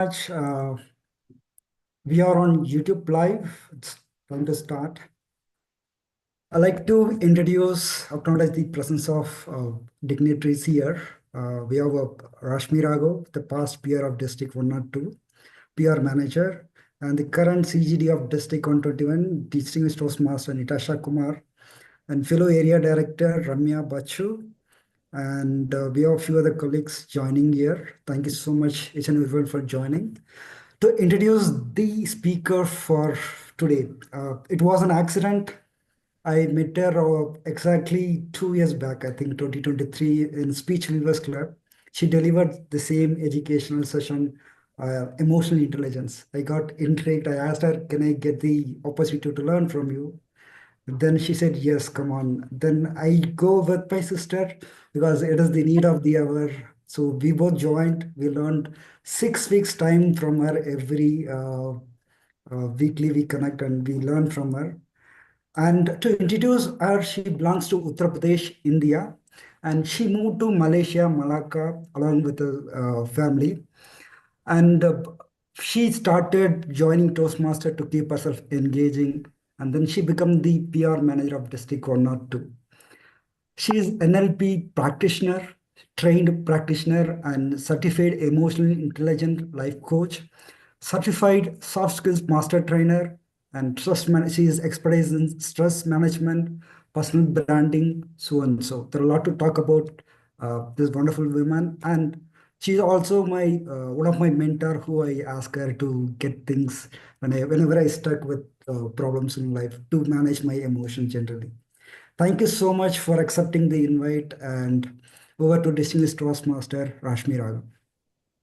Much. We are on YouTube Live. It's time to start. I'd like to acknowledge the presence of dignitaries here. We have Rashmi Raghav, the past peer of District 102, PR manager, and the current CGD of District 121, Distinguished Toastmaster Natasha Kumar, and fellow area director Ramya Bachu. And we have a few other colleagues joining here. Thank you so much, each and everyone, for joining. To introduce the speaker for today, it was an accident. I met her exactly 2 years back, I think 2023, in Speech Weavers Club. She delivered the same educational session, emotional intelligence. I got intrigued. I asked her, can I get the opportunity to learn from you? Then she said, yes, come on. Then I go with my sister because it is the need of the hour. So we both joined. We learned 6 weeks time from her every weekly. We connect and we learn from her. And to introduce her, she belongs to Uttar Pradesh, India. And she moved to Malaysia, Malacca, along with her family. And she started joining Toastmaster to keep herself engaging. And then she became the PR manager of District 102. She is NLP practitioner, trained practitioner, and certified emotionally intelligent life coach, certified soft skills master trainer, and she is expertise in stress management, personal branding, so and so. There are a lot to talk about this wonderful woman, and she's also my one of my mentor who I ask her to get things whenever I stuck with problems in life to manage my emotions generally. Thank you so much for accepting the invite, and over to Distinguished Toastmaster Rashmi Raghav.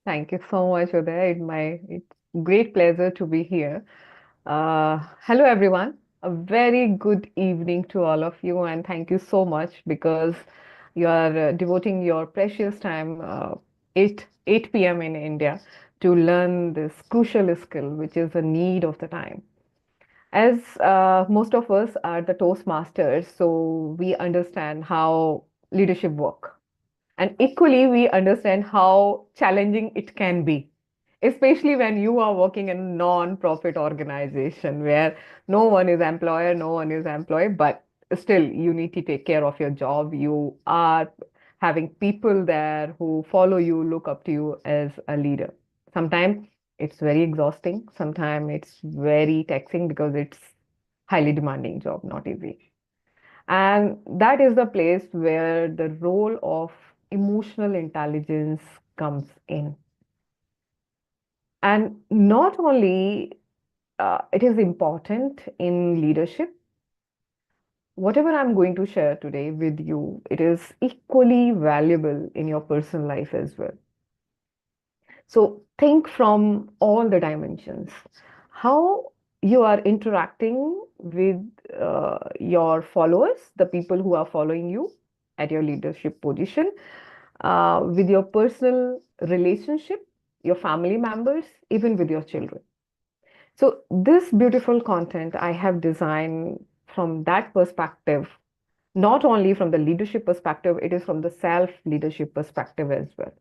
Thank you so much, Uday. It's great pleasure to be here. Hello, everyone. A very good evening to all of you, and thank you so much because you are devoting your precious time, 8 p.m. in India, to learn this crucial skill, which is a need of the time. As most of us are the Toastmasters, so we understand how leadership work. And equally, we understand how challenging it can be, especially when you are working in a non-profit organization where no one is employer, no one is employee, but still you need to take care of your job. You are having people there who follow you, look up to you as a leader. Sometimes it's very exhausting. Sometimes it's very taxing because it's highly demanding job, not easy. And that is the place where the role of emotional intelligence comes in. And not only it is important in leadership, whatever I'm going to share today with you, it is equally valuable in your personal life as well. So think from all the dimensions, how you are interacting with your followers, the people who are following you at your leadership position, with your personal relationship, your family members, even with your children. So this beautiful content I have designed from that perspective, not only from the leadership perspective, it is from the self leadership perspective as well.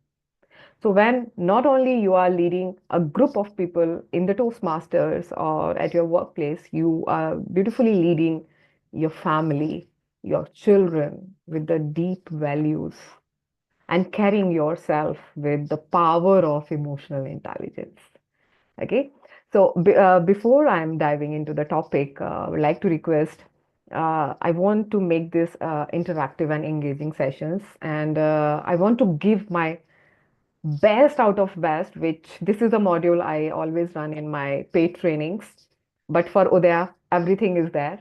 So when not only you are leading a group of people in the Toastmasters or at your workplace, you are beautifully leading your family, your children with the deep values and carrying yourself with the power of emotional intelligence. Okay. So before I'm diving into the topic, I would like to request, I want to make this interactive and engaging sessions, and I want to give my best out of best, which this is a module I always run in my paid trainings. But for Udaya, everything is there.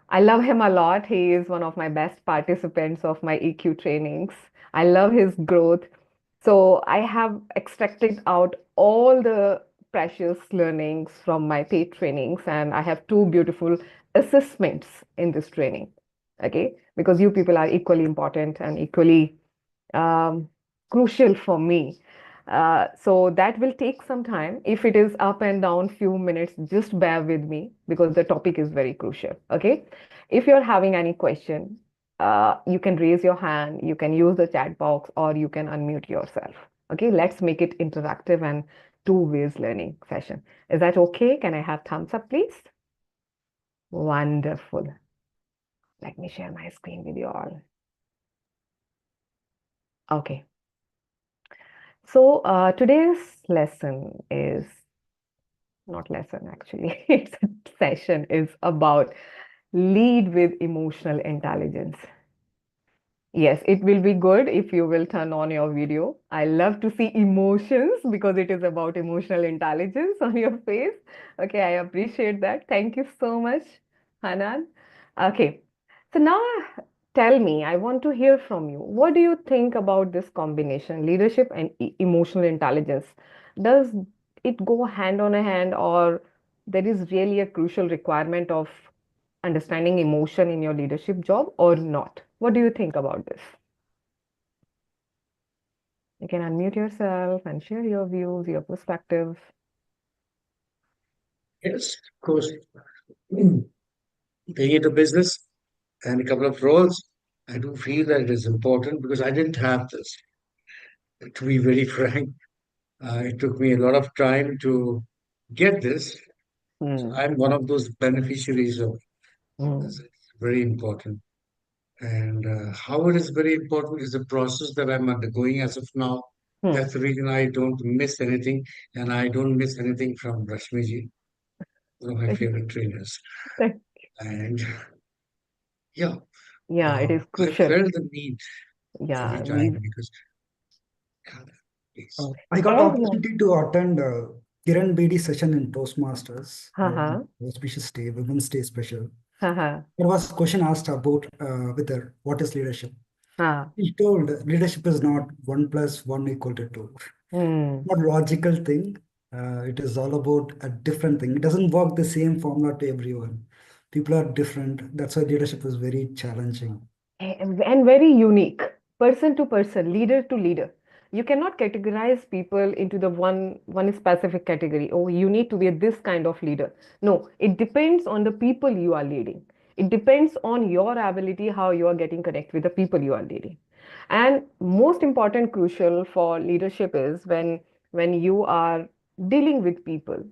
I love him a lot. He is one of my best participants of my EQ trainings. I love his growth. So I have extracted out all the precious learnings from my paid trainings, and I have two beautiful assessments in this training. Okay, because you people are equally important and equally um, crucial for me. So that will take some time. If it is up and down few minutes, just bear with me because the topic is very crucial. Okay. If you're having any question, you can raise your hand, you can use the chat box, or you can unmute yourself. Okay. Let's make it interactive and two-ways learning session. Is that okay? Can I have thumbs up, please? Wonderful. Let me share my screen with you all. Okay. So today's lesson is not lesson actually. It's a session is about lead with emotional intelligence. Yes, it will be good if you will turn on your video. I love to see emotions because it is about emotional intelligence on your face. Okay, I appreciate that. Thank you so much, Hanan. Okay, so now tell me, I want to hear from you. What do you think about this combination, leadership and emotional intelligence? Does it go hand on a hand, or there is really a crucial requirement of understanding emotion in your leadership job or not? What do you think about this? You can unmute yourself and share your views, your perspective. Yes, of course. Being into business and a couple of roles, I do feel that it is important because I didn't have this. To be very frank, it took me a lot of time to get this. So Hmm. I'm one of those beneficiaries of this. Hmm. It's very important. And how it is very important is the process that I'm undergoing as of now. Hmm. That's the reason I don't miss anything, and I don't miss anything from Rashmi ji, one of my favorite trainers. And yeah, Yeah, it is I crucial. felt the need every Yeah, time we. because, yeah, please. Oh, I got everyone. opportunity to attend Kiran Bedi session in Toastmasters, Haha. Auspicious Day, Women's Day special. Haha. There was a question asked about whether what is leadership. Ha. He told leadership is not 1 + 1 = 2. Hmm. Not logical thing. It is all about a different thing. It doesn't work the same formula to everyone. People are different. That's why leadership is very challenging. And very unique, person to person, leader to leader. You cannot categorize people into the one specific category. Oh, you need to be this kind of leader. No, it depends on the people you are leading. It depends on your ability, how you are getting connect with the people you are leading. And most important, crucial for leadership is when you are dealing with people,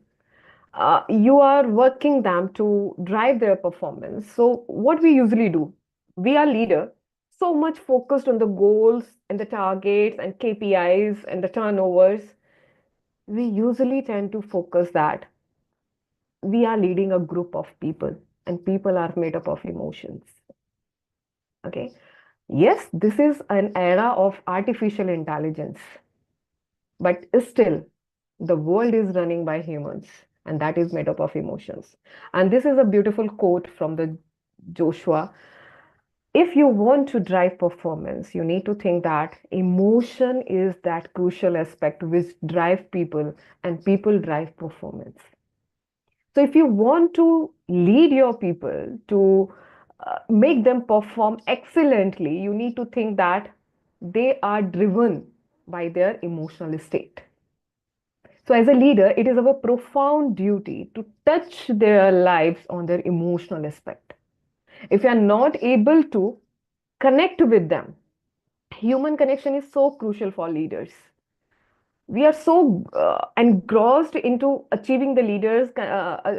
you are working them to drive their performance. So what we usually do, we are leader, so much focused on the goals and the targets and KPIs and the turnovers. We usually tend to focus that we are leading a group of people and people are made up of emotions. Okay. Yes, this is an era of artificial intelligence, but still the world is running by humans and that is made up of emotions. And this is a beautiful quote from the Joshua. If you want to drive performance, you need to think that emotion is that crucial aspect which drive people and people drive performance. So if you want to lead your people to make them perform excellently, you need to think that they are driven by their emotional state. So, as a leader, it is our profound duty to touch their lives on their emotional aspect. If you are not able to connect with them, human connection is so crucial for leaders. We are so engrossed into achieving the leaders,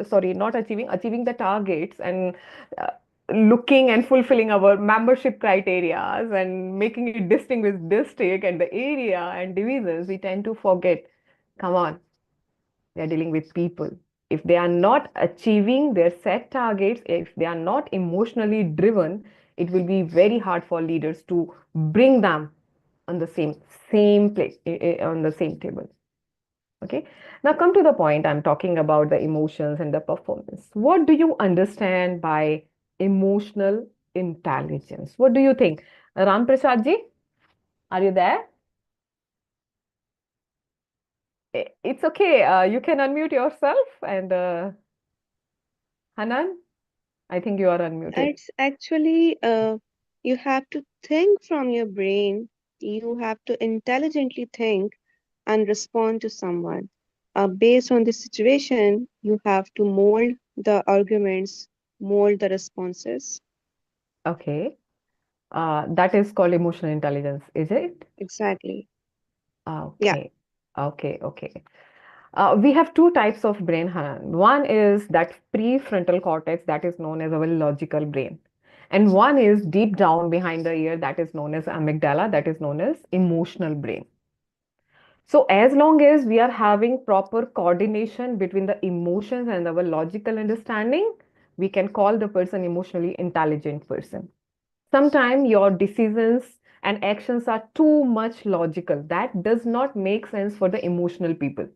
sorry, not achieving, achieving the targets and uh, looking and fulfilling our membership criterias and making it distinct with district and the area and divisions. We tend to forget, come on, they're dealing with people. If they are not achieving their set targets, if they are not emotionally driven, it will be very hard for leaders to bring them on the same place, on the same table. Okay. Now come to the point. I'm talking about the emotions and the performance. What do you understand by emotional intelligence? What do you think? Ram Prasad ji, are you there? It's okay. You can unmute yourself and Hanan, I think you are unmuted. It's actually you have to think from your brain. You have to intelligently think and respond to someone. Based on the situation, you have to mold the arguments, mold the responses. Okay. That is called emotional intelligence, is it? Exactly. Yeah. Okay. Okay. Okay. We have two types of brain, Hanan. One is that prefrontal cortex that is known as our logical brain. And one is deep down behind the ear that is known as amygdala, that is known as emotional brain. So as long as we are having proper coordination between the emotions and our logical understanding, we can call the person emotionally intelligent person. Sometimes your decisions and actions are too much logical. That does not make sense for the emotional people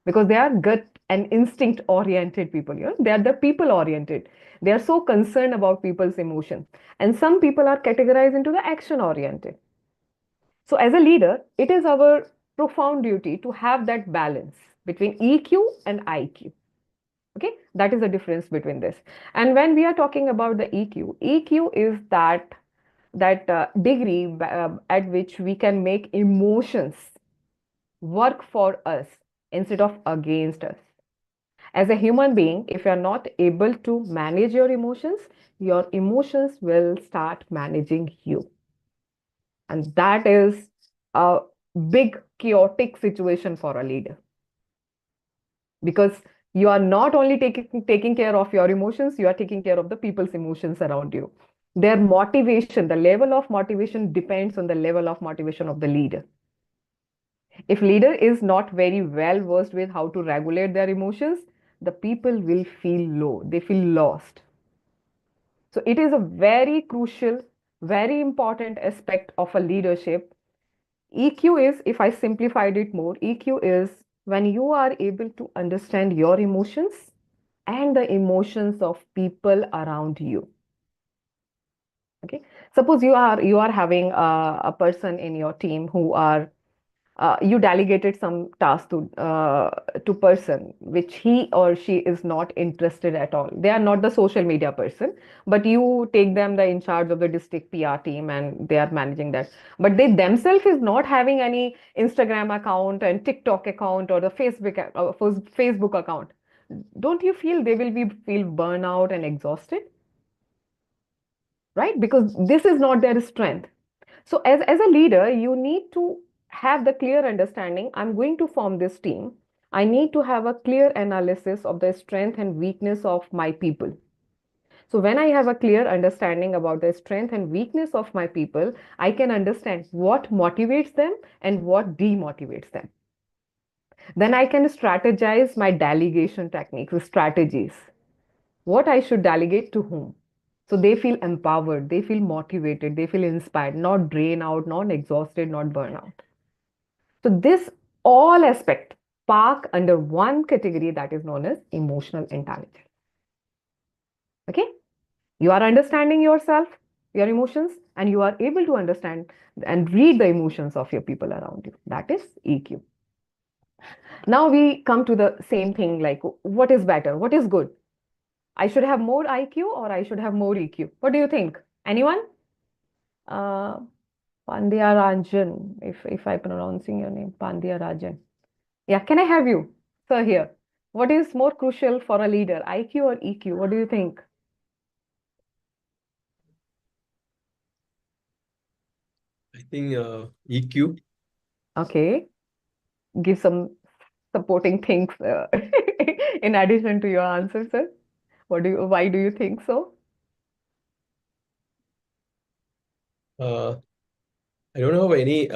because they are gut and instinct oriented people. They are the people oriented. They are so concerned about people's emotion. And some people are categorized into the action oriented. So, as a leader, it is our profound duty to have that balance between EQ and IQ. Okay, that is the difference between this. And when we are talking about the EQ is that degree at which we can make emotions work for us instead of against us. As a human being, if you are not able to manage your emotions will start managing you. And that is a big chaotic situation for a leader because you are not only taking care of your emotions, you are taking care of the people's emotions around you. Their motivation, the level of motivation depends on the level of motivation of the leader. If leader is not very well versed with how to regulate their emotions, the people will feel low, they feel lost. So it is a very crucial, very important aspect of a leadership. EQ is, if I simplified it more, EQ is when you are able to understand your emotions and the emotions of people around you. Okay. Suppose you are having a person in your team who are you delegated some task to person which he or she is not interested at all. They are not the social media person, but you take them the in charge of the district PR team and they are managing that. But they themselves is not having any Instagram account and TikTok account or the Facebook account. Don't you feel they will feel burnout and exhausted? Right? Because this is not their strength. So as a leader, you need to have the clear understanding. I'm going to form this team. I need to have a clear analysis of the strength and weakness of my people. So when I have a clear understanding about the strength and weakness of my people, I can understand what motivates them and what demotivates them. Then I can strategize my delegation techniques, strategies. What I should delegate to whom. So they feel empowered, they feel motivated, they feel inspired, not drained out, not exhausted, not burnout. So this all aspect park under one category that is known as emotional intelligence. Okay? You are understanding yourself, your emotions, and you are able to understand and read the emotions of your people around you. That is EQ. Now we come to the same thing like what is better? What is good? I should have more IQ or I should have more EQ? What do you think? Anyone? Uh, Pandya Rajan, if I pronouncing your name, Pandya Rajan. Yeah, can I have you, sir, here? What is more crucial for a leader, IQ or EQ? What do you think? I think EQ. Okay, give some supporting things in addition to your answer, sir. Why do you think so? Uh, I don't have any,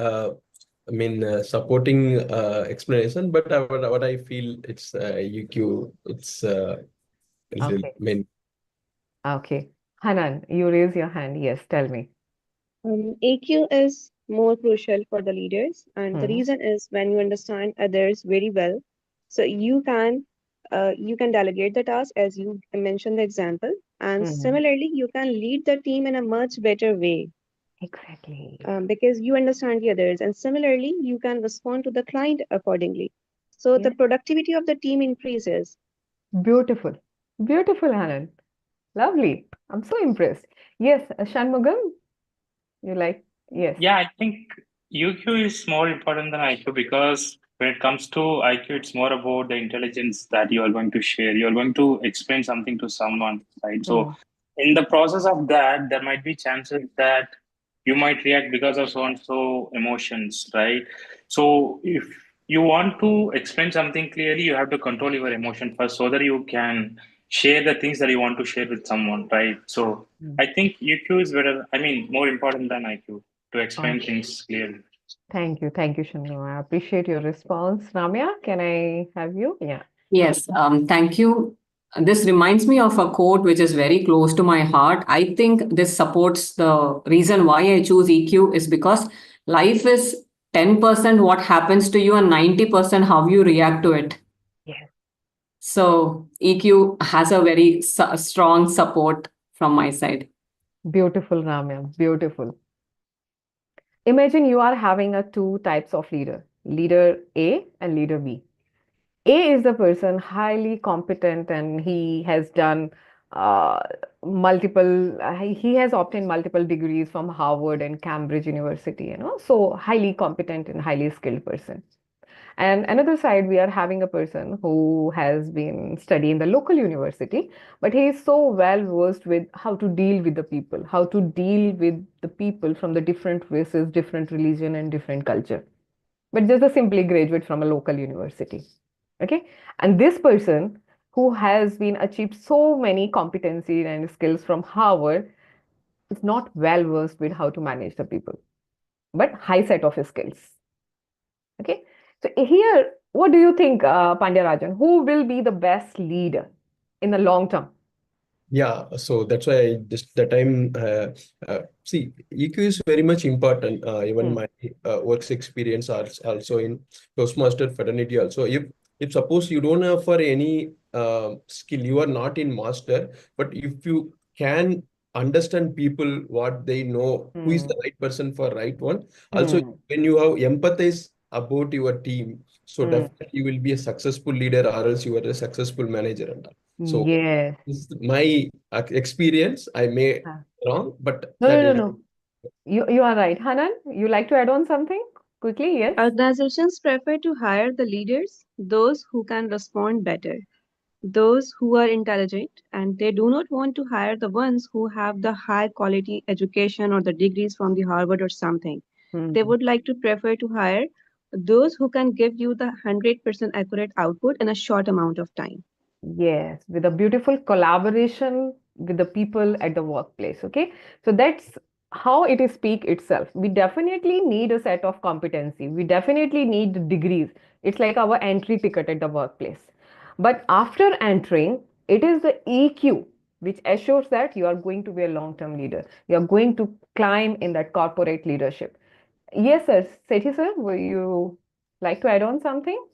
supporting explanation, but what I feel it's EQ. It's Okay, I mean, okay. Hanan, you raise your hand. Yes, tell me. AQ is more crucial for the leaders, and the Hmm. reason is when you understand others very well, so you can delegate the task as you mentioned the example, and Hmm. similarly you can lead the team in a much better way Exactly. because you understand the others, and similarly you can respond to the client accordingly. So the Yes. productivity of the team increases. Beautiful. Beautiful, Hanan. Lovely. I'm so impressed. Yes, Shanmugam, you like? Yes. Yeah, I think UQ is more important than IQ because when it comes to IQ, it's more about the intelligence that you are going to share. You're going to explain something to someone, right? Hmm. So, in the process of that, there might be chances that you might react because of so and so emotions, right? So, if you want to explain something clearly, you have to control your emotion first so that you can share the things that you want to share with someone, right? So Mm. I think EQ is better, I mean, more important than IQ to Oh, explain things clearly. thank you. Thank you, Shannu. I appreciate your response. Ramya, can I have you? Yeah. Yes, thank you. This reminds me of a quote which is very close to my heart. I think this supports the reason why I choose EQ is because life is 10% what happens to you and 90% how you react to it. Yes. So EQ has a very strong support from my side. Beautiful, Ramya. Beautiful. Imagine you are having a two types of leader A and leader B. A is the person highly competent and he has done uh, he has obtained multiple degrees from Harvard and Cambridge University, so highly competent and highly skilled person. And another side, we are having a person who has been studying the local university, but he is so well versed with how to deal with the people, how to deal with the people from the different races, different religion, and different culture. But just a simply graduate from a local university. Okay. And this person who has been achieved so many competency and skills from Harvard is not well versed with how to manage the people, but high set of skills. Okay. So here, what do you think, Pandya Rajan? Who will be the best leader in the long term? Yeah, so that's why I just that time see EQ is very much important. Even Hmm. my works experience are also in Toastmaster fraternity also. If suppose you don't have for any skill, you are not in master, but if you can understand people what they know, who is Hmm. the right person for right one. Also, Hmm. when you have empathize about your team, so Hmm. definitely you will be a successful leader, or else you are a successful manager and all. So Yes. this is my experience. I may Huh. wrong, but No, that no, no, is no. You are right. Hanan, you like to add on something quickly? Yes. Organizations prefer to hire the leaders, those who can respond better, those who are intelligent, and they do not want to hire the ones who have the high quality education or the degrees from the Harvard or something. They Hmm. would like to prefer to hire those who can give you the 100% accurate output in a short amount of time. Yes, with a beautiful collaboration with the people at the workplace. Okay, so that's how it is speak itself. We definitely need a set of competency. We definitely need degrees. It's like our entry ticket at the workplace. But after entering, it is the EQ which assures that you are going to be a long-term leader. You are going to climb in that corporate leadership. Yes, sir. Sethi sir, would you like to add on something?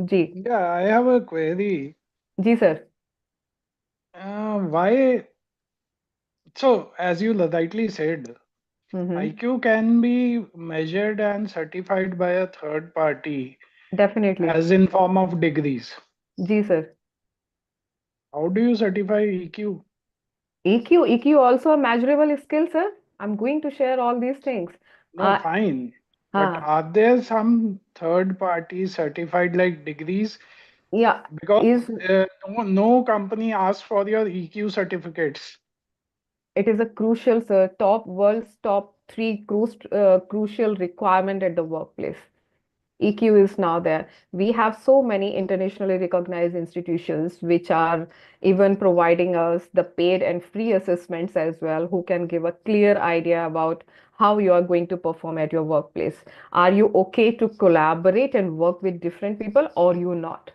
Ji, Yeah, I have a query. ji sir. Why? So, as you rightly said, Mm-hmm. IQ can be measured and certified by a third party, Definitely. as in form of degrees. Ji, sir. How do you certify EQ? EQ also a measurable skill, sir. I'm going to share all these things. No, Uh, fine. But huh, are there some third party certified like degrees? yeah, Because is no company asks for your EQ certificates. it is a crucial, sir, world's top three crucial requirement at the workplace. EQ is now there. We have so many internationally recognized institutions which are even providing us the paid and free assessments as well, who can give a clear idea about how you are going to perform at your workplace. Are you okay to collaborate and work with different people or you not?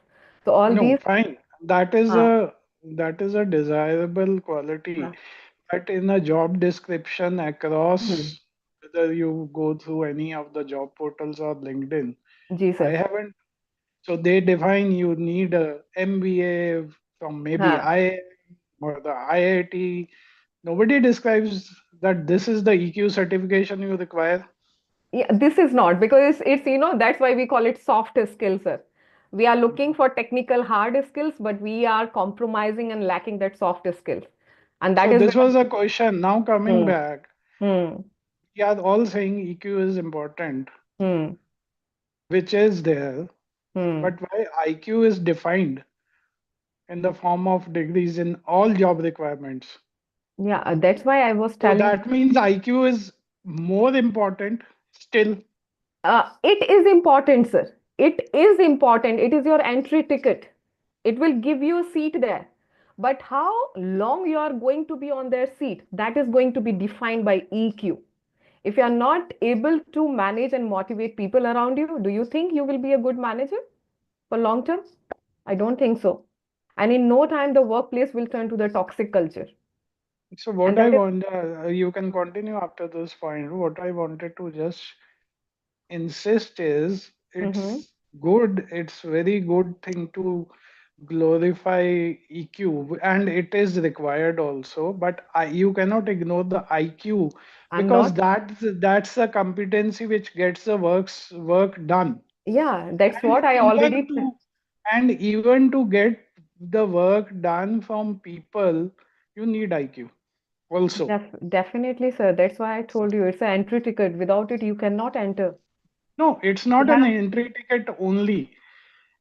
So all No, these, fine. That is uh, a desirable quality. uh, But in a job description hmm, across, whether you go through any of the job portals or LinkedIn, ji I sir. haven't. So they define you need a MBA from maybe Huh. IIM or the IIT. Nobody describes that this is the EQ certification you require. Yeah, this is not because that's why we call it soft skills, sir. We are looking for technical hard skills, but we are compromising and lacking that soft skills. And that So is this was where, a question. Now coming hmm, back, hmm, we are all saying EQ is important, hmm, which is there, hmm. but why IQ is defined in the form of degrees in all job requirements. Yeah, that's why I was So telling, that means IQ is more important still. it is important, sir. It is important. It is your entry ticket. It will give you a seat there. But how long you are going to be on their seat, that is going to be defined by EQ. If you are not able to manage and motivate people around you, do you think you will be a good manager for long term? I don't think so. And in no time, the workplace will turn to the toxic culture. So And what I that is, want, you can continue after this point. What I wanted to just insist is Mhm. it's very good thing to glorify EQ, and it is required also, but you cannot ignore the IQ, I'm because not, that's a competency which gets the work done. yeah, that's And what I even already, to get the work done from people, you need IQ also. definitely, sir. That's why I told you it's an entry ticket. Without it, you cannot enter. No, it's You not an have, entry ticket only.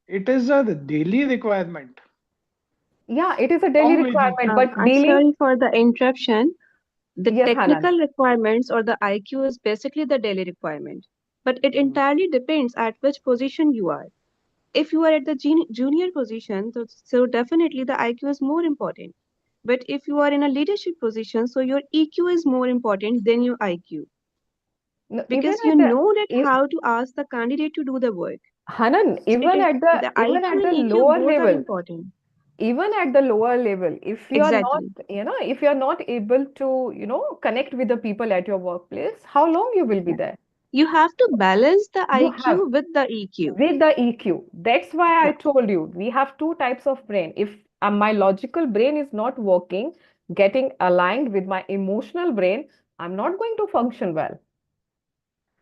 It is a daily requirement. yeah, it is a daily Strong way. requirement, but I'm dealing, sorry for the interruption. The yes, Hanan. technical requirements or the IQ is basically the daily requirement, but it entirely depends at which position you are. If you are at the junior position, so definitely the IQ is more important. But if you are in a leadership position, so your EQ is more important than your IQ, No, even because you at the, know that e- how to ask the candidate to do the work. Hanan, So the even IQ at and the EQ lower both are level, important. even at the lower level, if you are not, Exactly. if you are not able to, connect with the people at your workplace, how long you will be Yeah. there? You have to balance the You have IQ with the EQ. with the EQ. That's why I Yeah. told you we have two types of brain. If my logical brain is not working, getting aligned with my emotional brain, I'm not going to function well.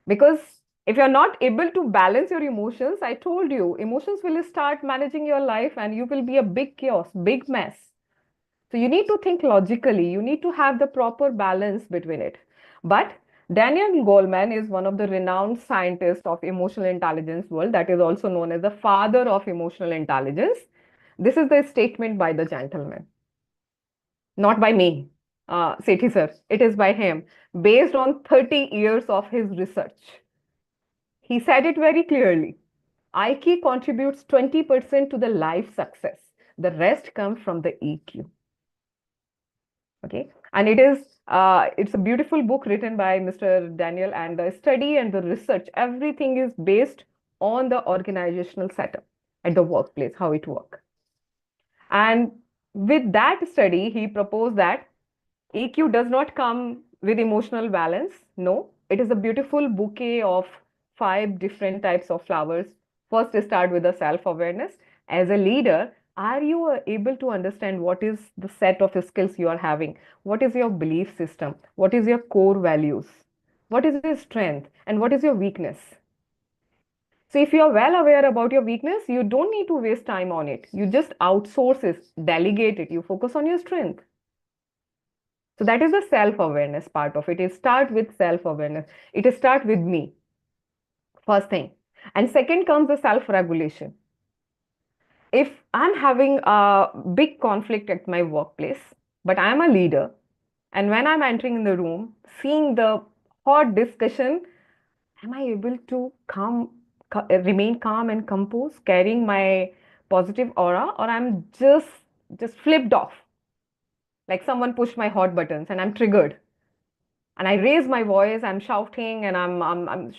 Because if you're not able to balance your emotions, I told you, emotions will start managing your life and you will be a big chaos, big mess. So you need to think logically. You need to have the proper balance between it. But Daniel Goleman is one of the renowned scientists of emotional intelligence world, that is also known as the father of emotional intelligence. This is the statement by the gentleman, not by me, Sethi sir. It is by him, based on 30 years of his research. He said it very clearly. IQ contributes 20% to the life success. The rest comes from the EQ. Okay, and it's a beautiful book written by Mr. Daniel, and the study and the research, everything is based on the organizational setup at the workplace, how it works. And with that study, he proposed that EQ does not come with emotional balance. No, it is a beautiful bouquet of 5 different types of flowers. First, start with the self-awareness. As a leader, are you able to understand what is the set of skills you are having? What is your belief system? What is your core values? What is your strength? And what is your weakness? So if you are well aware about your weakness, you don't need to waste time on it. You just outsource it, delegate it. You focus on your strength. So that is the self-awareness part of it. It starts with self-awareness. It starts with me, first thing. And second comes the self-regulation. If I'm having a big conflict at my workplace, but I'm a leader, and when I'm entering in the room, seeing the hot discussion, am I able to remain calm and composed, carrying my positive aura, or I'm just flipped off, like someone pushed my hot buttons and I'm triggered and I raise my voice, I'm shouting and I'm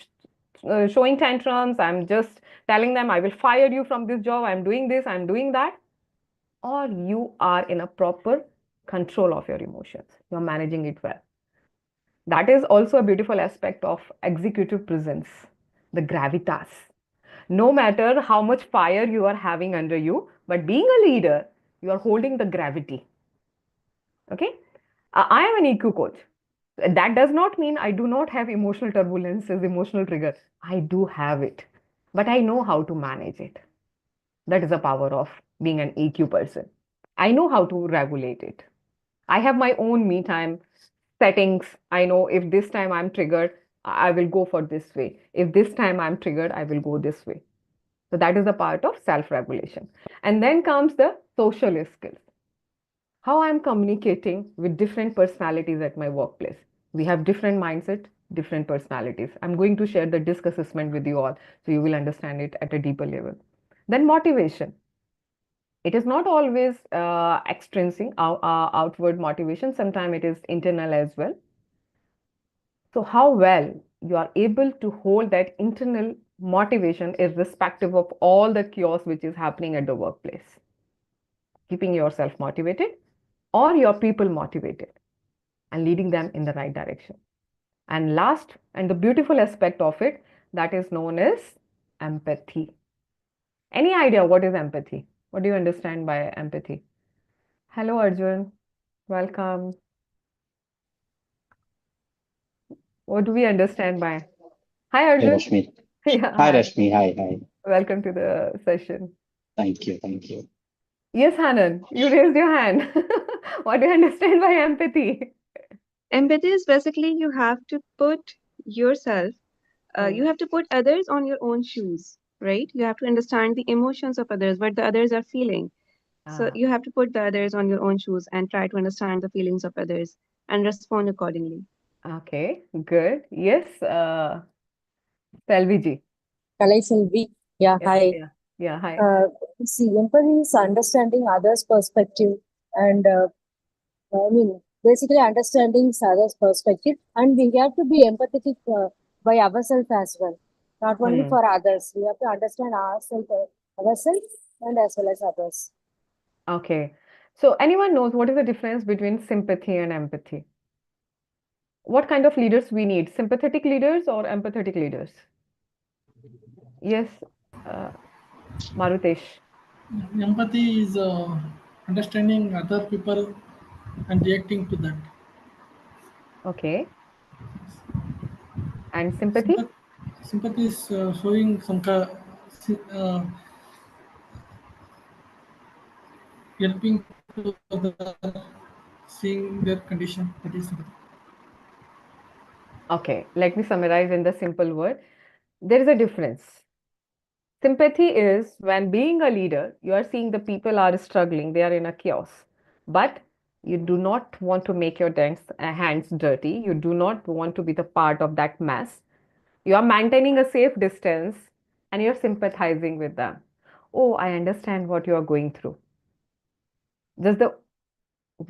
showing tantrums, I'm just telling them I will fire you from this job, I'm doing this, I'm doing that, or you are in a proper control of your emotions, you're managing it well. That is also a beautiful aspect of executive presence, the gravitas. No matter how much fire you are having under you, but being a leader, you are holding the gravity. Okay? I am an EQ coach. That does not mean I do not have emotional turbulences, emotional trigger. I do have it, but I know how to manage it. That is the power of being an EQ person. I know how to regulate it. I have my own me time settings. I know if this time I'm triggered, I will go for this way. If this time I'm triggered, I will go this way. So that is the part of self-regulation. And then comes the social skills, how I'm communicating with different personalities at my workplace. We have different mindset, different personalities. I'm going to share the DISC assessment with you all so you will understand it at a deeper level. Then motivation. It is not always extrinsic, outward motivation. Sometimes it is internal as well. So how well you are able to hold that internal motivation irrespective of all the chaos which is happening at the workplace. Keeping yourself motivated or your people motivated and leading them in the right direction. And last, and the beautiful aspect of it, that is known as empathy. Any idea what is empathy? What do you understand by empathy? Hello, Arjun. Welcome. What do we understand by? Hi, Hey, Arjun. Rashmi. Yeah, Hi, hi. Rashmi. Hi, hi. Welcome to the session. Thank you. Thank you. Yes, Hanan, you raised your hand. What do you understand by empathy? Empathy is basically you have to put yourself, Hmm. you have to put others on your own shoes, right? You have to understand the emotions of others, what the others are feeling. So Ah, you have to put the others on your own shoes and try to understand the feelings of others and respond accordingly. okay, good. Yes, Selvi ji. Kalai Selvi. Yeah, Yeah, hi. yeah, yeah. Hi. Uh, See, empathy is understanding others' perspective and basically understanding others' perspective, and we have to be empathetic by ourselves as well, not only Hmm. for others. We have to understand ourselves and as well as others. Okay. So anyone knows what is the difference between sympathy and empathy? What kind of leaders we need? Sympathetic leaders or empathetic leaders? Yes, uh, Marutesh. Empathy is understanding other people and reacting to that. Okay. And sympathy? Sympathy, sympathy is showing some helping to other, seeing their condition. That is sympathy. Okay, let me summarize in the simple word. There is a difference. Sympathy is when being a leader, you are seeing the people are struggling, they are in a chaos. But you do not want to make your hands dirty. You do not want to be the part of that mess. You are maintaining a safe distance and you're sympathizing with them. Oh, I understand what you are going through. Just the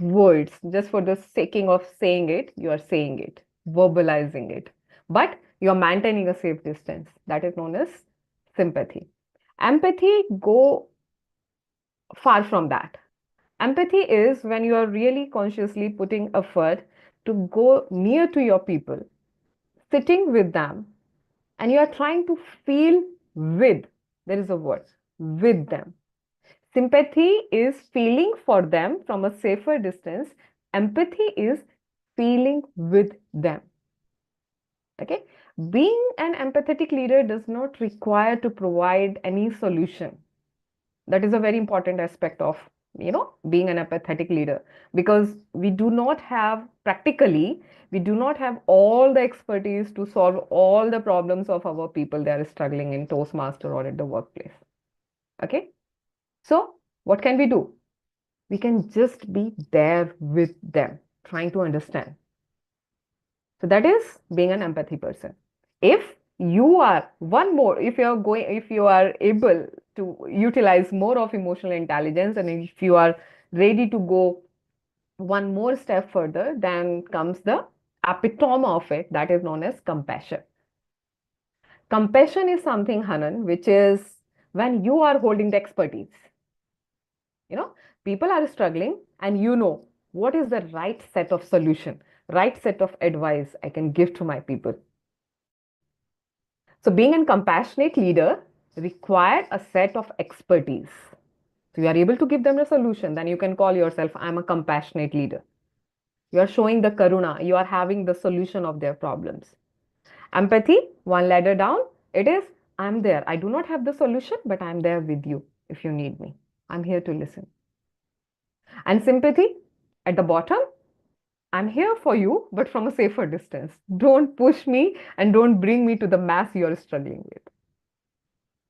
words, just for the sake of saying it, you are saying it, verbalizing it. But you're maintaining a safe distance. That is known as sympathy. Empathy go far from that. Empathy is when you are really consciously putting effort to go near to your people, sitting with them, and you are trying to feel with, there is a word, with them. Sympathy is feeling for them from a safer distance. Empathy is feeling with them. Okay. Being an empathetic leader does not require to provide any solution. That is a very important aspect of being an empathetic leader, because we do not have practically, we do not have all the expertise to solve all the problems of our people that are struggling in Toastmaster or at the workplace. Okay, so what can we do? We can just be there with them, trying to understand. So that is being an empathy person. If you are if you are able to utilize more of emotional intelligence, and if you are ready to go one more step further, then comes the epitome of it, that is known as compassion. Compassion is something, Hanan, which is when you are holding the expertise. You know, people are struggling, and you know what is the right set of solution, right set of advice I can give to my people. So being a compassionate leader requires a set of expertise. So you are able to give them a solution, then you can call yourself, I'm a compassionate leader. You are showing the karuna, you are having the solution of their problems. Empathy, one ladder down, it is, I'm there. I do not have the solution, but I'm there with you if you need me. I'm here to listen. And sympathy, at the bottom, I'm here for you, but from a safer distance. Don't push me and don't bring me to the mass you're struggling with.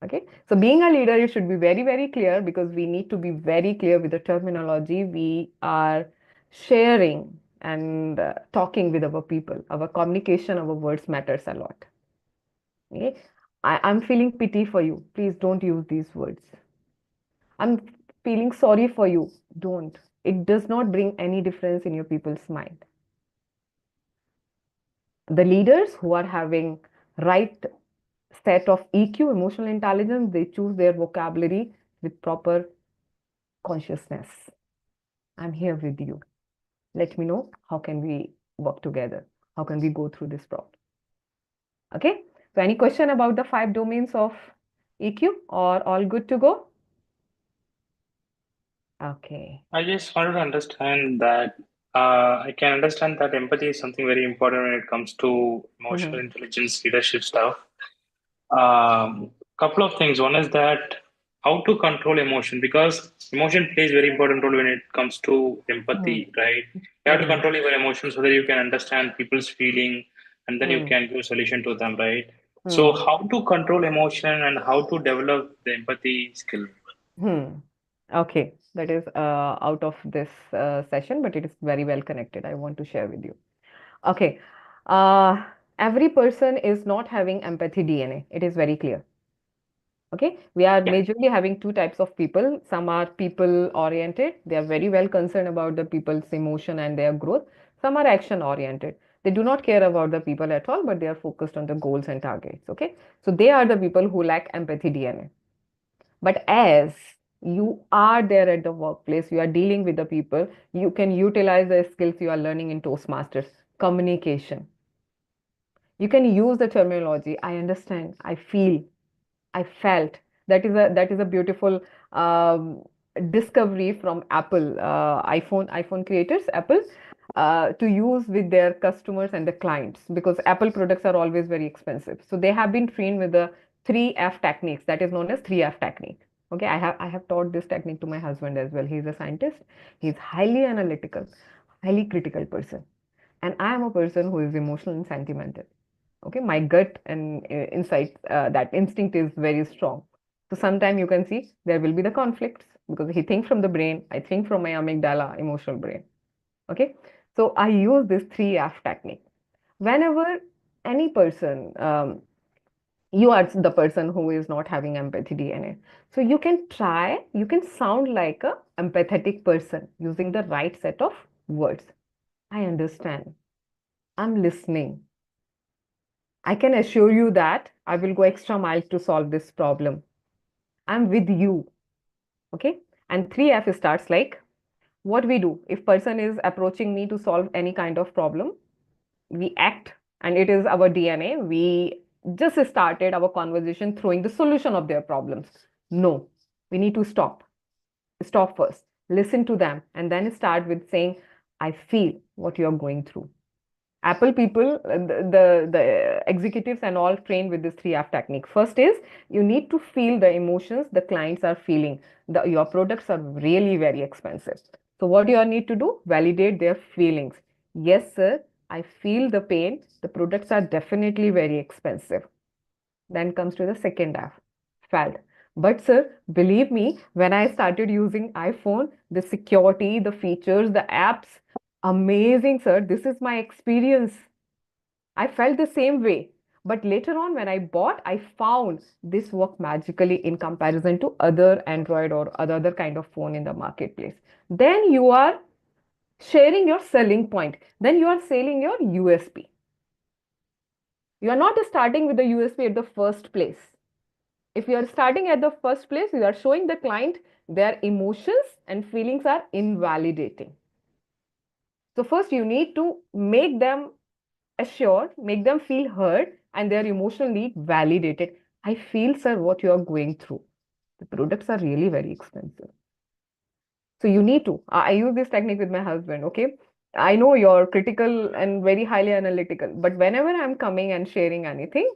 Okay, so being a leader, you should be very, very clear, because we need to be very clear with the terminology we are sharing and talking with our people. Our communication, our words matters a lot. Okay? I'm feeling pity for you. Please don't use these words. I'm feeling sorry for you. Don't. It does not bring any difference in your people's mind. The leaders who are having right set of EQ, emotional intelligence, they choose their vocabulary with proper consciousness. I'm here with you. Let me know how can we work together? How can we go through this problem? Okay. So any question about the 5 domains of EQ or all good to go? Okay. I just wanted to understand that I can understand that empathy is something very important when it comes to emotional intelligence, leadership stuff. Couple of things. One is that how to control emotion, because emotion plays very important role when it comes to empathy, right? You have to control your emotions so that you can understand people's feeling and then you can give a solution to them, right? So how to control emotion and how to develop the empathy skill? Okay, that is out of this session, but it is very well connected. I want to share with you. Okay, every person is not having empathy DNA. It is very clear. Okay, we are majorly having 2 types of people. Some are people oriented. They are very well concerned about the people's emotion and their growth. Some are action oriented. They do not care about the people at all, but they are focused on the goals and targets. Okay, so they are the people who lack empathy DNA. But as you are there at the workplace, you are dealing with the people, you can utilize the skills you are learning in Toastmasters. Communication. You can use the terminology. I understand. I feel. I felt. That is a beautiful discovery from Apple, iPhone creators, Apple, to use with their customers and the clients, because Apple products are always very expensive. So they have been trained with the 3F techniques, that is known as 3F technique. Okay, I have taught this technique to my husband as well. He's a scientist. He's highly analytical, highly critical person, and I am a person who is emotional and sentimental. Okay, my gut and insight, that instinct is very strong. So sometimes you can see there will be the conflicts because he thinks from the brain, I think from my amygdala, emotional brain. Okay, so I use this 3F technique. Whenever any person, you are the person who is not having empathy DNA, so you can try, you can sound like a empathetic person using the right set of words. I understand. I'm listening. I can assure you that I will go extra mile to solve this problem. I'm with you. Okay. And 3F starts like what we do. If person is approaching me to solve any kind of problem, we act, and it is our DNA. We just started our conversation throwing the solution of their problems. No, we need to stop. Stop first. Listen to them and then start with saying, I feel what you are going through. Apple people, the executives and all trained with this 3F technique. First is you need to feel the emotions the clients are feeling. Your products are really very expensive. So what you need to do? Validate their feelings. Yes, sir, I feel the pain. The products are definitely very expensive. Then comes to the second F, felt. But sir, believe me, when I started using iPhone, the security, the features, the apps, amazing, sir. This is my experience. I felt the same way. But later on, when I bought, I found this worked magically in comparison to other Android or other kind of phone in the marketplace. Then you are sharing your selling point. Then you are selling your USP. You are not starting with the USP at the first place. If you are starting at the first place, you are showing the client their emotions and feelings are invalidating. So first you need to make them assured, make them feel heard and their emotional need validated. I feel, sir, what you are going through. The products are really very expensive. So you need to, I use this technique with my husband, okay? I know you're critical and very highly analytical, but whenever I'm coming and sharing anything,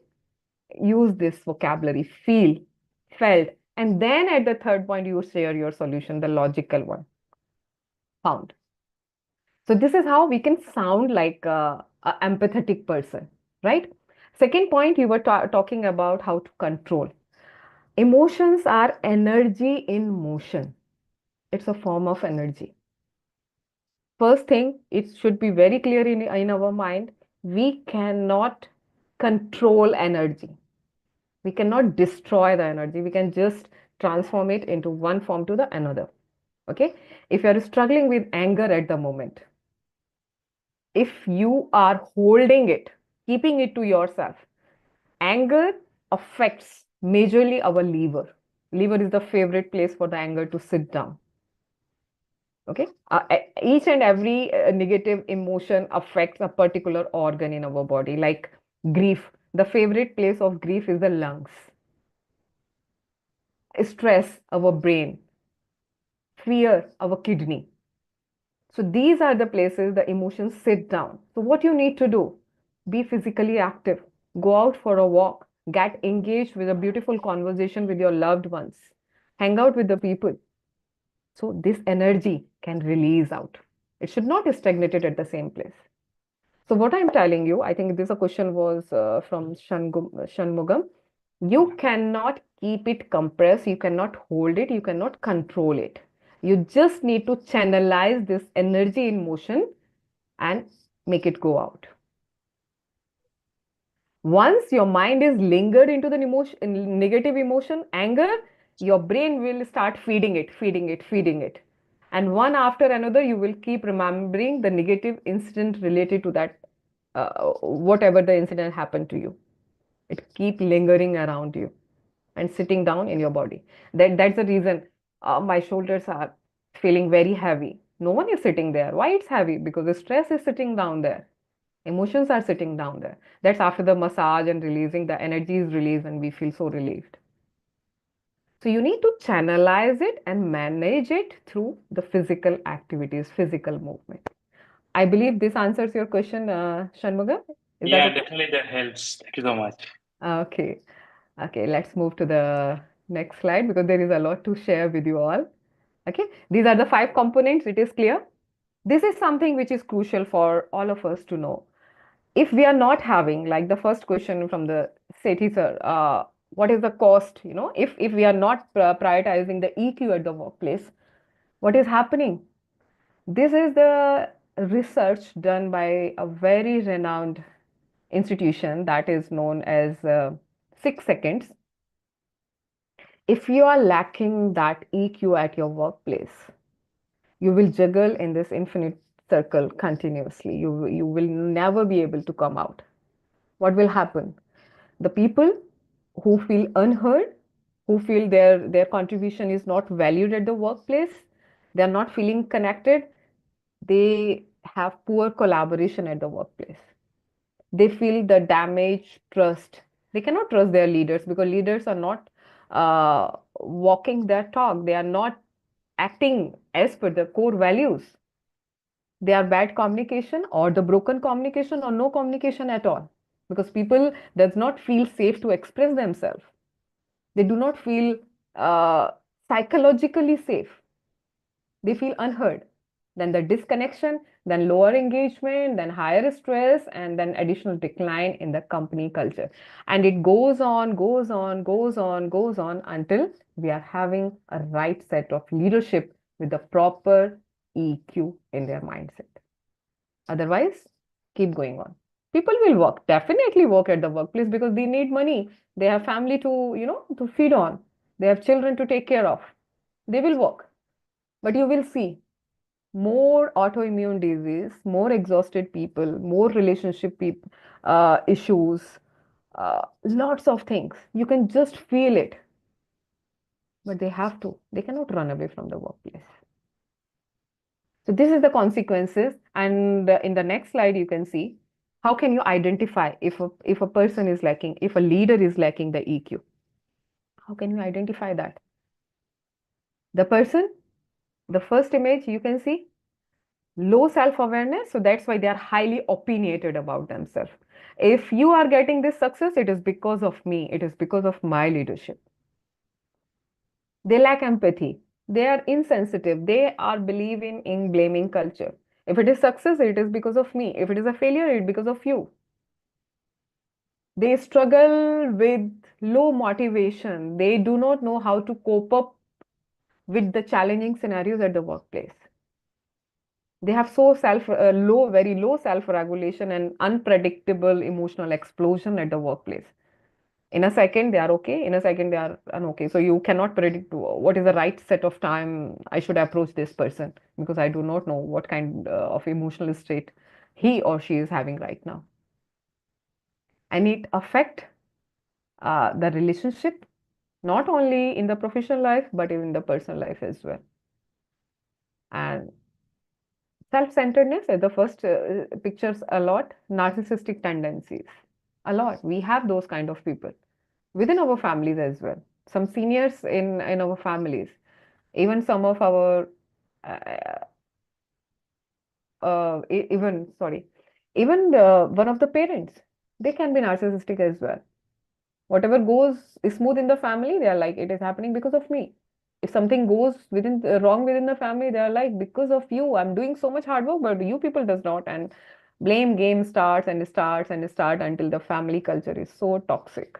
use this vocabulary, feel, felt, and then at the third point, you share your solution, the logical one, found. So this is how we can sound like a empathetic person, right? Second point, you were talking about how to control. Emotions are energy in motion. It's a form of energy. First thing, it should be very clear in our mind, we cannot control energy. We cannot destroy the energy. We can just transform it into one form to the another. Okay? If you are struggling with anger at the moment, if you are holding it, keeping it to yourself, anger affects majorly our liver. Liver is the favorite place for the anger to sit down. Okay, each and every negative emotion affects a particular organ in our body. Like grief, the favorite place of grief is the lungs. Stress, our brain. Fear, our kidney. So these are the places the emotions sit down. So what you need to do, be physically active, go out for a walk, get engaged with a beautiful conversation with your loved ones, hang out with the people. So this energy can release out. It should not stagnate at the same place. So what I'm telling you, I think this a question was from Shanmugam. You cannot keep it compressed, you cannot hold it, you cannot control it. You just need to channelize this energy in motion and make it go out. Once your mind is lingered into the negative emotion, anger, your brain will start feeding it, feeding it, feeding it. And one after another, you will keep remembering the negative incident related to that, whatever the incident happened to you. It keep lingering around you and sitting down in your body. That's the reason my shoulders are feeling very heavy. No one is sitting there. Why it's heavy? Because the stress is sitting down there. Emotions are sitting down there. That's after the massage and releasing, the energy is released and we feel so relieved. So you need to channelize it and manage it through the physical activities, physical movement. I believe this answers your question, Shanmugam. Is Yeah, that okay? definitely that helps. Thank you so much. Okay. Okay, let's move to the next slide because there is a lot to share with you all. Okay, these are the 5 components. It is clear. This is something which is crucial for all of us to know. If we are not having, like the first question from the Sethi sir, what is the cost? If we are not prioritizing the EQ at the workplace, what is happening? This is the research done by a very renowned institution that is known as 6 Seconds. If you are lacking that EQ at your workplace, you will juggle in this infinite circle continuously. You will never be able to come out. What will happen? The people who feel unheard, who feel their contribution is not valued at the workplace, they are not feeling connected, they have poor collaboration at the workplace. They feel the damaged trust. They cannot trust their leaders because leaders are not walking their talk. They are not acting as per the core values. They are bad communication or the broken communication or no communication at all, because people does not feel safe to express themselves. They do not feel uh, psychologically safe. They feel unheard. Then the disconnection, then lower engagement, then higher stress, and then additional decline in the company culture. And it goes on, goes on, goes on, goes on until we are having a right set of leadership with the proper EQ in their mindset. Otherwise, keep going on. People will work, definitely work at the workplace because they need money. They have family to feed on. They have children to take care of. They will work. But you will see more autoimmune disease, more exhausted people, more relationship issues, lots of things. You can just feel it. But they have to. They cannot run away from the workplace. So this is the consequences. And in the next slide, you can see how can you identify if a person is lacking, if a leader is lacking the EQ. How can you identify that? The person, the first image you can see, low self-awareness. So that's why they are highly opinionated about themselves. If you are getting this success, it is because of me. It is because of my leadership. They lack empathy. They are insensitive. They are believing in blaming culture. If it is success, it is because of me. If it is a failure, it is because of you. They struggle with low motivation. They do not know how to cope up with the challenging scenarios at the workplace. They have very low self-regulation and unpredictable emotional explosion at the workplace. In a second they are okay, in a second they are unokay. So you cannot predict what is the right set of time I should approach this person, because I do not know what kind of emotional state he or she is having right now. And it affect the relationship, not only in the professional life but even in the personal life as well. And self-centeredness at the first pictures a lot, narcissistic tendencies a lot. We have those kind of people within our families as well. Some seniors in our families, even some of our uh, even sorry, even one of the parents, they can be narcissistic as well. Whatever goes smooth in the family, they are like, it is happening because of me. If something goes wrong within the family, they are like, because of you, I'm doing so much hard work, but you people does not. And blame game starts and starts and starts until the family culture is so toxic.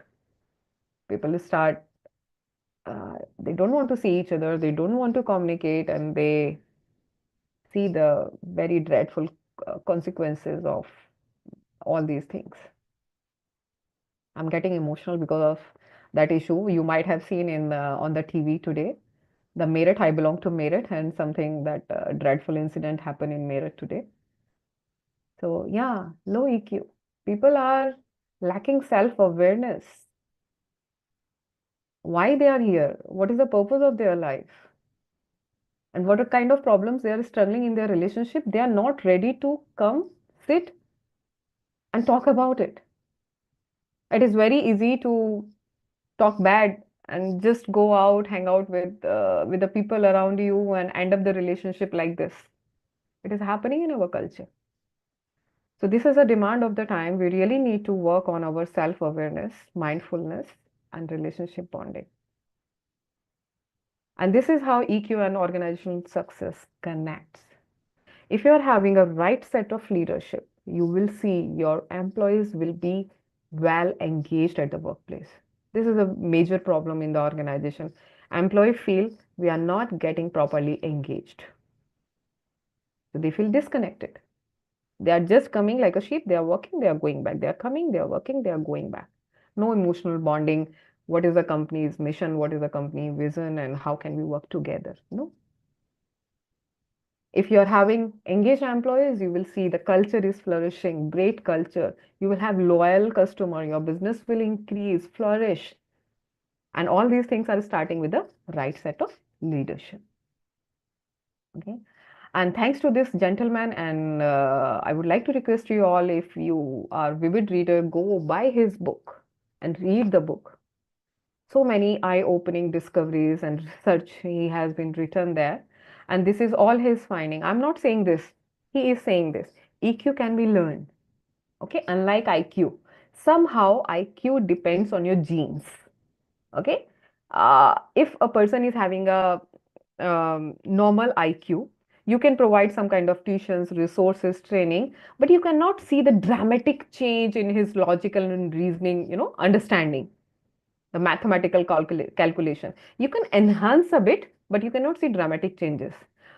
People start, they don't want to see each other, they don't want to communicate, and they see the very dreadful consequences of all these things. I'm getting emotional because of that issue. You might have seen in on the TV today, the Meerut. I belong to Meerut, and something that dreadful incident happened in Meerut today. So yeah, low EQ. People are lacking self-awareness. Why they are here? What is the purpose of their life? And what are kind of problems they are struggling in their relationship? They are not ready to come, sit, and talk about it. It is very easy to talk bad and just go out, hang out with the people around you and end up the relationship like this. It is happening in our culture. So this is a demand of the time. We really need to work on our self-awareness, mindfulness, and relationship bonding. And this is how EQ and organizational success connects. If you are having a right set of leadership, you will see your employees will be well engaged at the workplace. This is a major problem in the organization. Employees feel we are not getting properly engaged. So they feel disconnected. They are just coming like a sheep. They are working, they are going back. They are coming, they are working, they are going back. No emotional bonding. What is the company's mission? What is the company vision? And how can we work together? No. If you're having engaged employees, you will see the culture is flourishing, great culture. You will have loyal customer, your business will increase, flourish. And all these things are starting with the right set of leadership. Okay. And thanks to this gentleman, and I would like to request you all, if you are vivid reader, go buy his book and read the book. So many eye-opening discoveries and research he has been written there. And this is all his finding. I'm not saying this. He is saying this. EQ can be learned. Okay, unlike IQ. Somehow IQ depends on your genes. Okay. If a person is having a normal IQ, you can provide some kind of tuitions, resources, training, but you cannot see the dramatic change in his logical and reasoning, understanding, the mathematical calculation. You can enhance a bit, but you cannot see dramatic changes.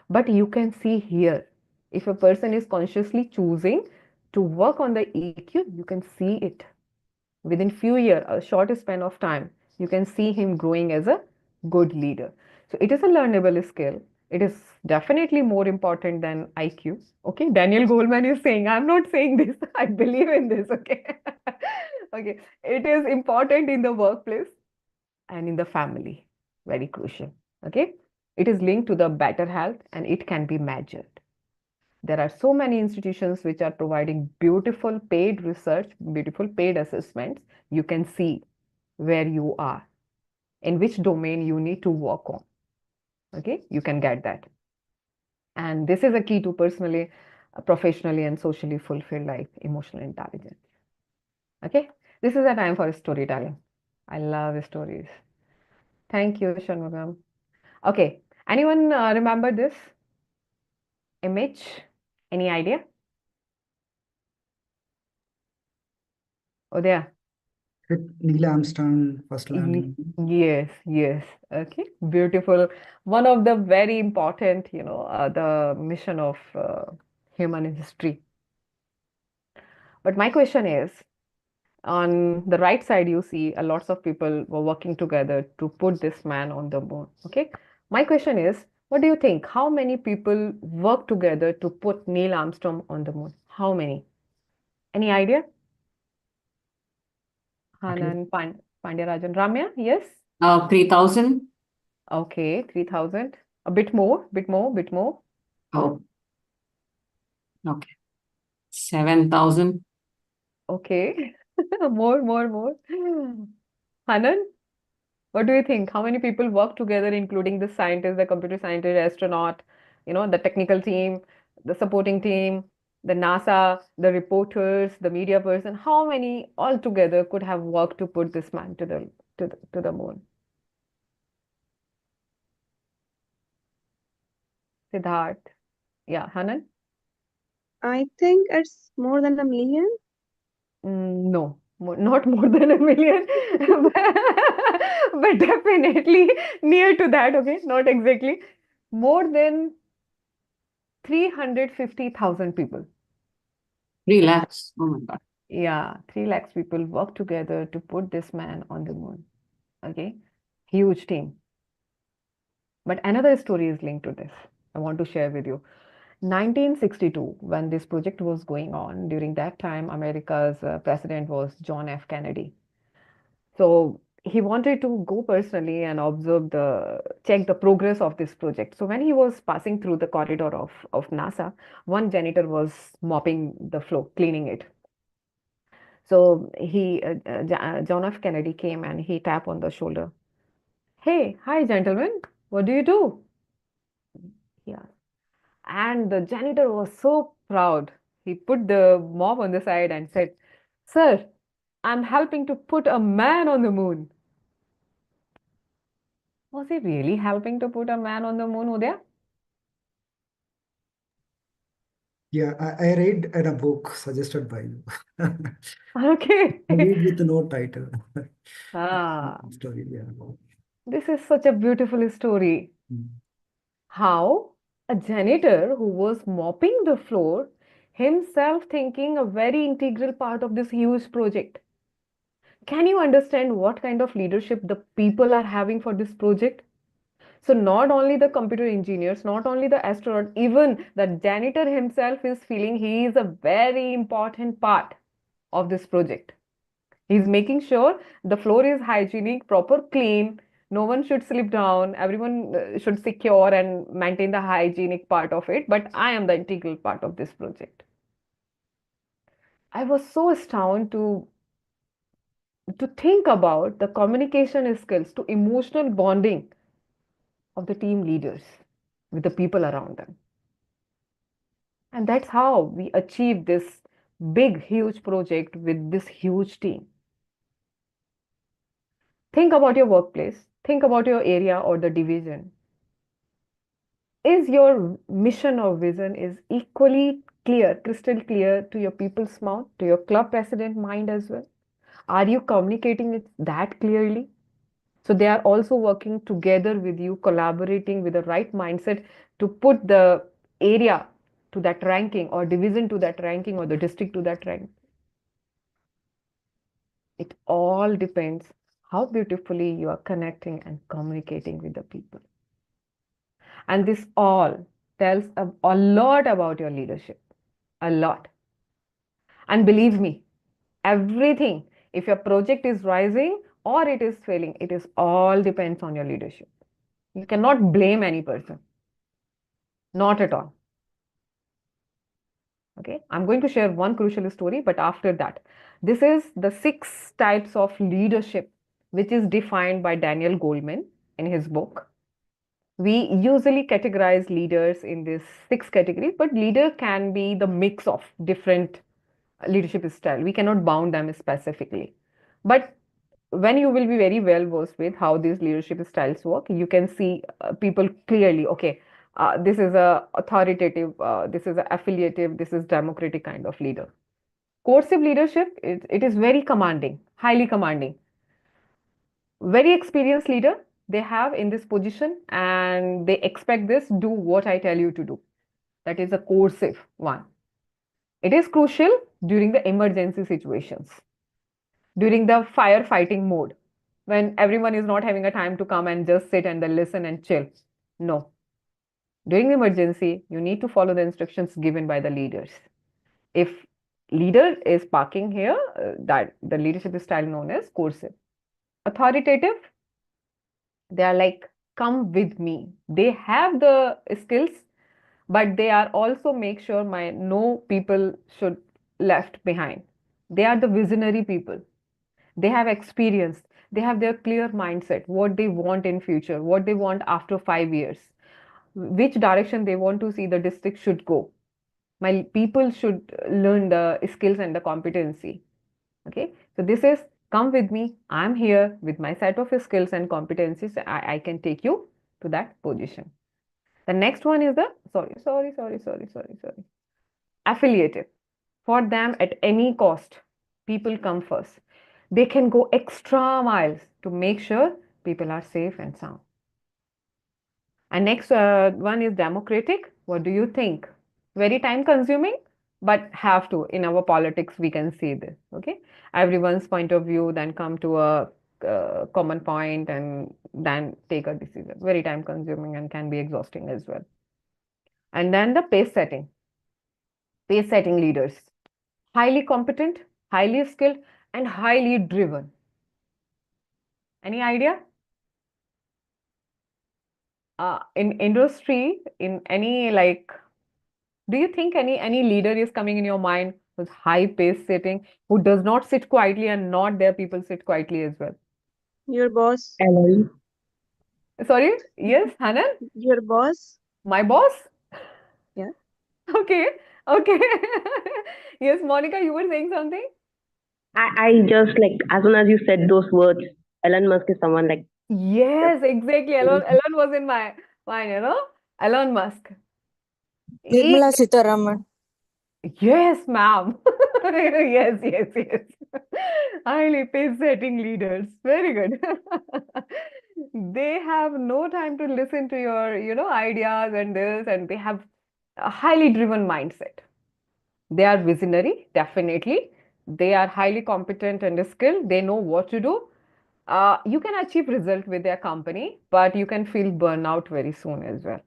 But you can see here, if a person is consciously choosing to work on the EQ, you can see it. Within few years, a short span of time, you can see him growing as a good leader. So it is a learnable skill. It is definitely more important than IQ. Okay, Daniel Goleman is saying, I'm not saying this, I believe in this. Okay. Okay, it is important in the workplace and in the family. Very crucial. Okay, it is linked to the better health and it can be measured. There are so many institutions which are providing beautiful paid research, beautiful paid assessments. You can see where you are, in which domain you need to work on. Okay, you can get that. And this is a key to personally, professionally, and socially fulfilled life, emotional intelligence. Okay, this is a time for storytelling. I love stories. Thank you, Shanmugam. Okay, anyone remember this image? Any idea? Oh, there. With Neil Armstrong first landing. Yes, yes. Okay, beautiful. One of the very important, the mission of human history. But my question is, on the right side, you see a lots of people were working together to put this man on the moon. Okay, my question is, what do you think? How many people work together to put Neil Armstrong on the moon? How many? Any idea? Okay. Hanan, Pandya Ramya, yes? 3,000. Okay, 3,000. A bit more, bit more, bit more. Oh, okay. 7,000. Okay, more, more, more. Hanan, what do you think? How many people work together, including the scientist, the computer scientist, astronaut, the technical team, the supporting team, the NASA, the reporters, the media person? How many altogether could have worked to put this man to the moon? Siddharth. Yeah, Hanan? I think it's more than a million. No, not more than a million, but definitely near to that, okay? Not exactly. More than 350,000 people. 3 lakhs. Oh my God. Yeah, 3 lakhs people work together to put this man on the moon. Okay, huge team. But another story is linked to this. I want to share with you. 1962, when this project was going on, during that time, America's president was John F. Kennedy. So he wanted to go personally and check the progress of this project. So when he was passing through the corridor of NASA, one janitor was mopping the floor, cleaning it. So John F. Kennedy came and he tapped on the shoulder. Hey, hi, gentlemen. What do you do? Yeah. And the janitor was so proud. He put the mop on the side and said, Sir, I'm helping to put a man on the moon. Was he really helping to put a man on the moon, Udaya? Yeah, I read in a book suggested by you. Okay. Read with no title. Ah, Story, yeah. this is such a beautiful story. Mm. How a janitor who was mopping the floor himself thinking a very integral part of this huge project. Can you understand what kind of leadership the people are having for this project? So not only the computer engineers, not only the astronaut, even the janitor himself is feeling he is a very important part of this project. He's making sure the floor is hygienic, proper clean, no one should slip down, everyone should secure and maintain the hygienic part of it, but I am the integral part of this project. I was so astounded to think about the communication skills, to emotional bonding of the team leaders with the people around them. And that's how we achieve this big, huge project with this huge team. Think about your workplace, think about your area or the division. Is your mission or vision is equally clear, crystal clear to your people's mouth, to your club president mind as well? Are you communicating it that clearly? So they are also working together with you, collaborating with the right mindset to put the area to that ranking or division to that ranking or the district to that rank. It all depends how beautifully you are connecting and communicating with the people. And this all tells a lot about your leadership, a lot. And believe me, everything, if your project is rising or it is failing, it is all depends on your leadership. You cannot blame any person, not at all. Okay, I'm going to share one crucial story, but after that, this is the 6 types of leadership, which is defined by Daniel Goleman in his book. We usually categorize leaders in this 6 category, but leader can be the mix of different leadership style. We cannot bound them specifically. But when you will be very well versed with how these leadership styles work, you can see people clearly, okay, this is a authoritative, this is a affiliative, this is democratic kind of leader. Coercive leadership, it is very commanding, highly commanding. Very experienced leader they have in this position, and they expect this, do what I tell you to do. That is a coercive one. It is crucial during the emergency situations, during the firefighting mode, when everyone is not having a time to come and just sit and then listen and chill. No. During the emergency, you need to follow the instructions given by the leaders. If leader is parking here, that the leadership style known as coercive. Authoritative, they are like, come with me. They have the skills, but they are also make sure no people should left behind. They are the visionary people. They have experience. They have their clear mindset, what they want in future, what they want after 5 years, which direction they want to see the district should go. My people should learn the skills and the competency. Okay, so this is, come with me. I'm here with my set of skills and competencies. I can take you to that position. The next one is the, sorry. Affiliative. For them, at any cost, people come first. They can go extra miles to make sure people are safe and sound. And next one is democratic. What do you think? Very time consuming, but have to. In our politics, we can see this. Okay, everyone's point of view, then come to a common point and then take a decision. Very time consuming and can be exhausting as well. And then the pace setting. Pace setting leaders. Highly competent, highly skilled, and highly driven. Any idea? In industry, in any like, do you think any leader is coming in your mind who's high pace sitting, who does not sit quietly and not their people sit quietly as well? Your boss. Alan. Sorry, yes, Hanan? Your boss. My boss? Yeah. Okay. Yes, Monica, you were saying something? I just like, as soon as you said those words, Elon Musk is someone like, Yes, exactly. Elon was in my mind, Elon Musk. Nirmala Sitharaman. Yes, ma'am. Yes. Highly pace-setting leaders. Very good. They have no time to listen to your, ideas and this, and they have a highly driven mindset. They are visionary, definitely. They are highly competent and skilled. They know what to do. You can achieve result with their company, but you can feel burnout very soon as well.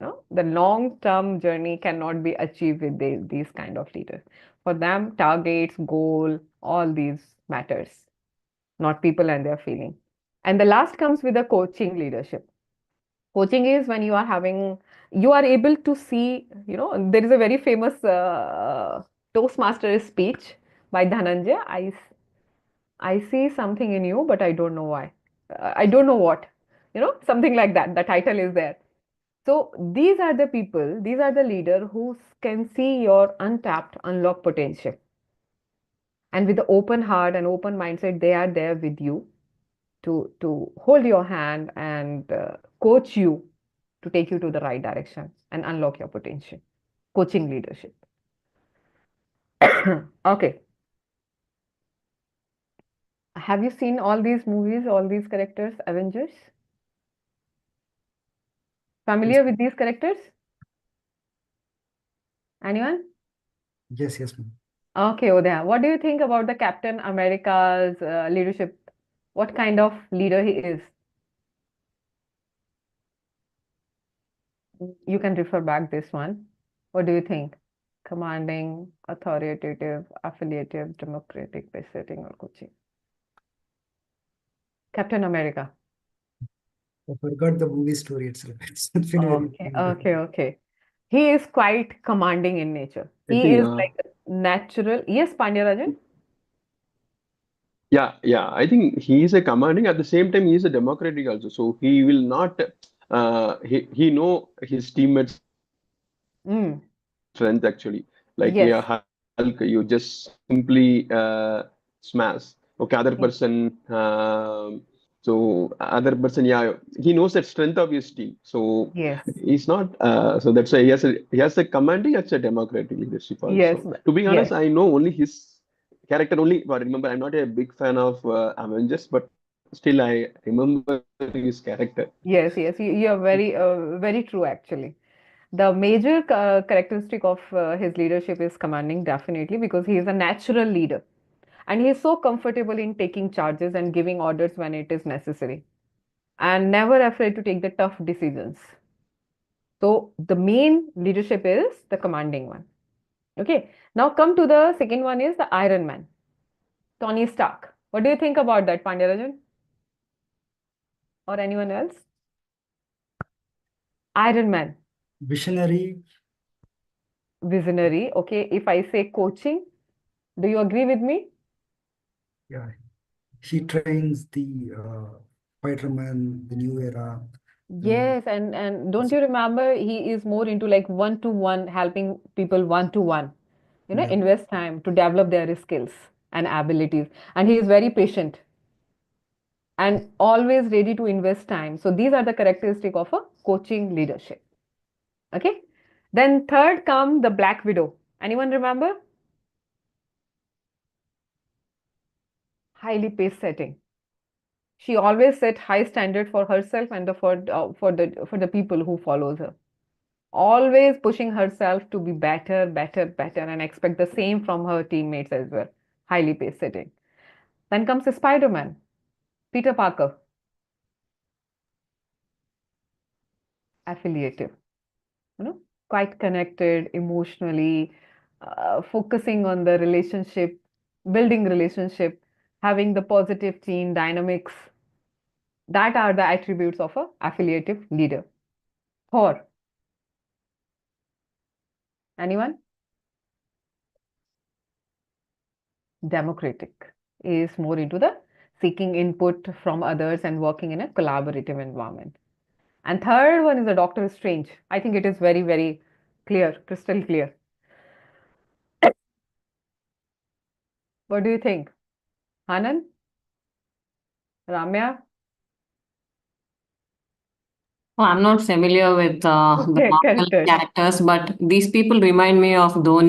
No? The long-term journey cannot be achieved with these kind of leaders. For them, targets, goal, all these matters, not people and their feeling. And the last comes with the coaching leadership. Coaching is when you are able to see, there is a very famous Toastmaster speech by Dhananjay. I see something in you, but I don't know why. I don't know what, something like that. The title is there. So these are the people, these are the leader who can see your untapped, unlocked potential. And with the open heart and open mindset, they are there with you to hold your hand and coach you to take you to the right direction and unlock your potential. Coaching leadership. Okay. Have you seen all these movies, all these characters, Avengers? Familiar with these characters? Anyone? Yes, ma'am. Okay, Udaya, what do you think about the Captain America's leadership? What kind of leader he is? You can refer back this one. What do you think? Commanding, authoritative, affiliative, democratic, pace-setting, or coaching? Captain America. I forgot the movie story itself. It's been very Okay. He is quite commanding in nature. I He think, is like natural. Yes, Pandya yeah, I think he is a commanding. At the same time, he is a democratic also. So he will not. He know his teammates' Mm. strength actually. Like Yes. Hulk, you just simply smash. Okay, other person So other person, yeah, he knows that strength of his team. So Yes. he's not. So that's why he has a commanding, as a democratic leadership Yes. also. To be Yes. honest, I know only his character only. But remember, I'm not a big fan of Avengers, but still I remember his character. Yes. Yes. You're very true, actually. The major characteristic of his leadership is commanding, definitely, because he is a natural leader. And he is so comfortable in taking charges and giving orders when it is necessary, and never afraid to take the tough decisions. So the main leadership is the commanding one. Okay. Now come to the second one, is the Iron Man, Tony Stark. What do you think about that, Pandyarajan? Or anyone else? Iron Man, Visionary. visionary. Okay. If I say coaching, do you agree with me? Yeah. He trains the Spider-Man, the new era. Yes, and don't you remember, he is more into like one-to-one, helping people one-to-one, Yeah. invest time to develop their skills and abilities. And he is very patient and always ready to invest time. So these are the characteristic of a coaching leadership. Okay. Then third come the Black Widow. Anyone remember? Highly pace setting. She always set high standard for herself and for the people who follows her. Always pushing herself to be better, better, better, and expect the same from her teammates as well. Highly pace setting. Then comes Spider-Man, Peter Parker, affiliative, quite connected emotionally, focusing on the relationship, building relationship, having the positive team dynamics. That are the attributes of a affiliative leader. Thor, anyone? Democratic, is more into the seeking input from others and working in a collaborative environment. And third one is the Doctor Strange. I think it is very, very clear, crystal clear. What do you think? Hanan? Ramya? Oh, I'm not familiar with the Okay, Marvel characters. characters, but these people remind me of Dhoni.